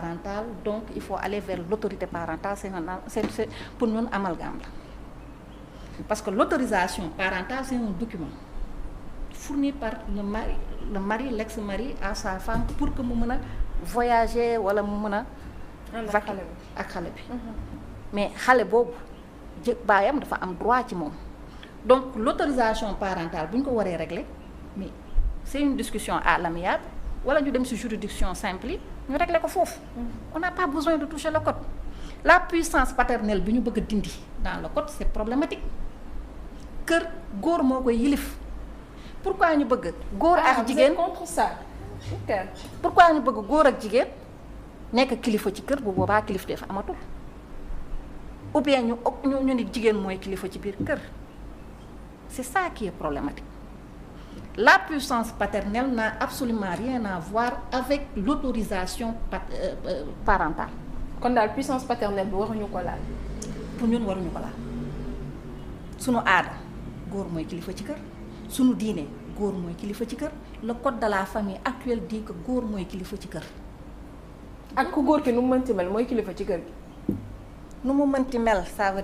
parentale, donc il faut aller vers l'autorité parentale, c'est pour ñun amalgame la parce que l'autorisation parentale c'est un document fourni par le mari l'ex-mari à sa femme pour que mu mën a voyager wala mu mën a vaquer ak xale bi mais xale boobu baayam dafa am droit ci moom donc l'autorisation parentale bu ñu ko waree régler mais c'est une discussion à l'amiable wala ñu dem ci juridiction simple yi ñu régler ko foofu on n'a pas besoin de toucher le code la puissance paternelle bi ñu bëgg a dindi dans le code c'est problématique kër góor moo koy yilif pourquoi ñu bëgg góor ak jigéen contre ça ok pourquoi ñu bëgg góor ak jigéen nekk kilifa ci kër bu boobaa kilif dafa amatul ou bien ñu ni jigéen mooy kilifa ci biir kër c'est ça qui est problématique la puissance paternelle n'a absolument rien à voir avec l'autorisation parentale kon daal puissance paternelle bi waruñu ko laal pour ñun waruñu ko laal sunu aada góor mooy kilifa ci kër sunu diine góor mooy kilifa ci kër le code de la famille actuel dit que góor mooy kilifa ci kër ak ku góor ki nu mu mënti mel mooy kilifa ci kër gi nu mu mënti mel ça veut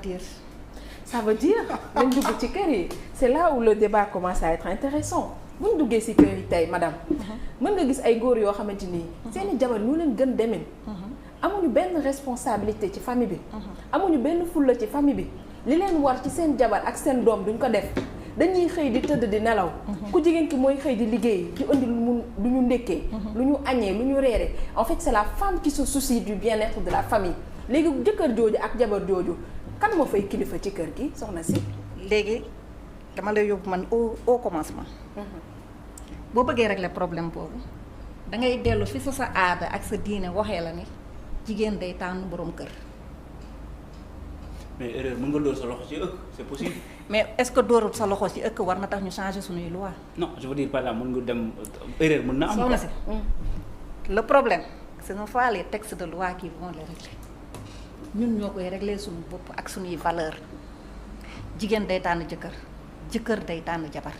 dire nañ dugg ci kër yi c'est là où le débat commence à être intéressant bu ñu duggee ci kër yi tey madame mën nga gis ay góor yoo xamante nii seeni jabar ñu leen gën demin amuñu benn responsabilité ci famille bi amuñu benn fulla ci famille bi li leen war ci seen jabar ak seen doom duñ ko def dañuy xëy di tëdd di nelaw ku jigéen ki mooy xëy di liggéey di indi lu ñu ndekkee lu ñu añee lu ñu reere en fait c'est la femme qui se soucie du bien-être de la famille léegi jëkkër jooju ak jabar jooju kan moo fay kilifa ci kër gi soxna si léegi dama lay yóbbu man au commencement boo bëggee régler problème boobu da ngay dellu fi sa aada ak sa diine waxee la ni jigéen day tànn boroom kër mais erreur mën nga dóor sa loxo ci ëkk c'est possible. mais est-ce que dóorul sa loxo ci ëkk war na tax ñu changer suñuy loi non je veux dire par exemple mën nga dem erreur mën na am. soxna si le problème c'est une fois les textes de loi qui vont les régler ñun ñoo koy régler suñu bopp ak suñuy valeur jigéen day tànn jëkkër day tànn jabar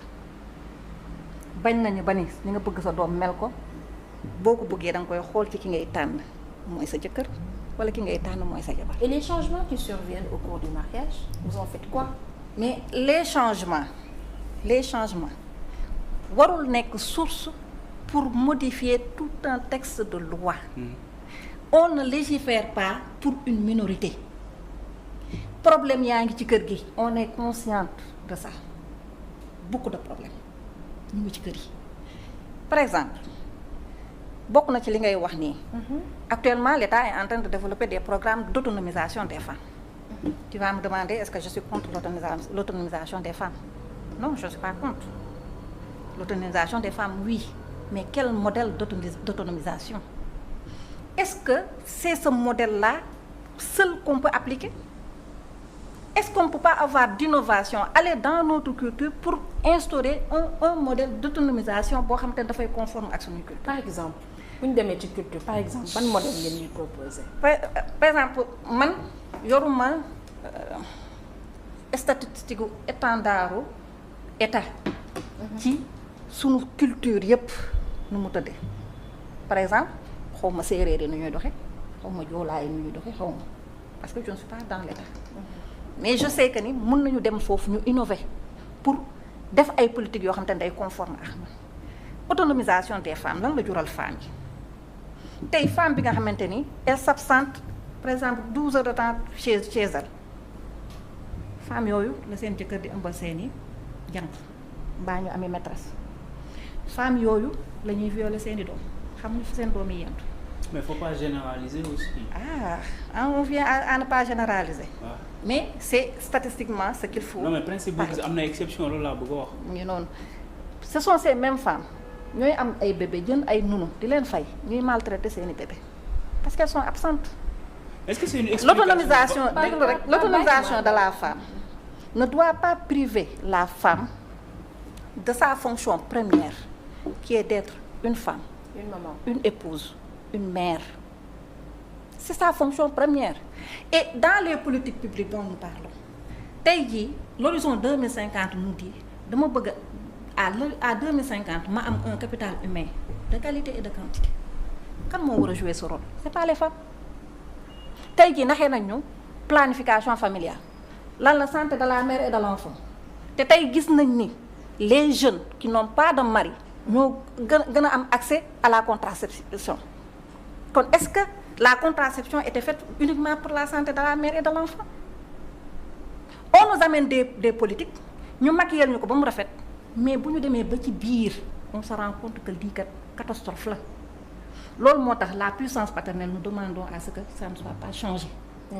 bañ nañu ba ni nga bëgg sa doom mel ko boo ko bëggee da nga koy xool ci ki ngay tànn mooy sa jëkkër wala ki ngay tànn mooy sa jabar. Et les changements qui surviennent au cours du mariage vous en faites quoi? mais les changements warul nekk source pour modifier tout un texte de loi. On ne légifère pas pour une minorité problème yaa ngi ci kër gi on est consciente de ça beaucoup de problèmes ñu ngi ci kër yi par exemple bokk na ci li ngay wax nii actuellement l'État est en train de développer des programmes d'autonomisation des femmes tu vas me demander est-ce que je suis contre l'autonomisation des femmes non je ne suis pas contre l'autonomisation des femmes oui mais quel modèle d'autonomisation est-ce que c'est ce modèle-là seul qu'on peut appliquer? Est-ce qu'on ne peut pas avoir d'innovation, aller dans notre culture pour instaurer un modèle d'autonomisation boo xam te ne dafay conforme ak suñu culture? Par exemple bu ñu demee ci culture par exemple ban modèle ngeen ñuy proposer? Par exemple man yoruma statistique gu étendardu état ci suñu culture yépp nu mu tëddee par exemple xaw ma séeréer yi nu ñuy doxe xaw ma joolaa yi nu ñuy doxe xaw ma parce que je ne suis pas dans l'état mais je sais que ni mën nañu dem foofu ñu innover pour def ay politique yoo xam te ne day conforme ak man autonomisation des femmes lan la jural femmes yi tey femme bi nga xamante ni elle s'absente par exemple 12 heures de temps chez elle femme yooyu la seen jëkkër di ëmbal seeni jànq mbaa ñu amee maîtresse femme yooyu la ñuy violer seeni doom xamuñu fi seen doom yi yentu mais faut pas généraliser aussi. On vient à ne pas généraliser. Ouais. Mais c'est statistiquement ce qu'il faut. Non mais principe boobu am na exception loolu laa bëgg a wax. ñu noonu ce sont ces mêmes femmes ñooy am ay bébé jën ay nunu di leen fay ñuy maltraiter seeni bébé parce qu'elles sont absentes. Est-ce que c'est une explication? L'autonomisation de la femme ne doit pas priver la femme de sa fonction première qui est d'être une femme, une maman, une épouse, une mère. C'est sa fonction première. Et dans les politiques publiques dont nous parlons, tey jii l'horizon 2050 nous dit dama bëgg à 2050 ma am un capital humain de qualité et de quantité. kan moo war a jouer ce rôle c'est pas les femmes. tey jii naxee nañ ñu planification familiale lan la santé de la mère et de l'enfant te tey gis nañ ni les jeunes qui n'ont pas de mari ñoo gën a am accès à la contraception kon est-ce que la contraception était faite uniquement pour la santé de la mère et de l'enfant? On nous amène des politiques ñu maquiller ñu ko ba mu rafet mais bu ñu demee ba ci biir on se rend compte que lii kat catastrophe la loolu moo tax la puissance paternelle nous demandons à ce que ça ne soit pas changé.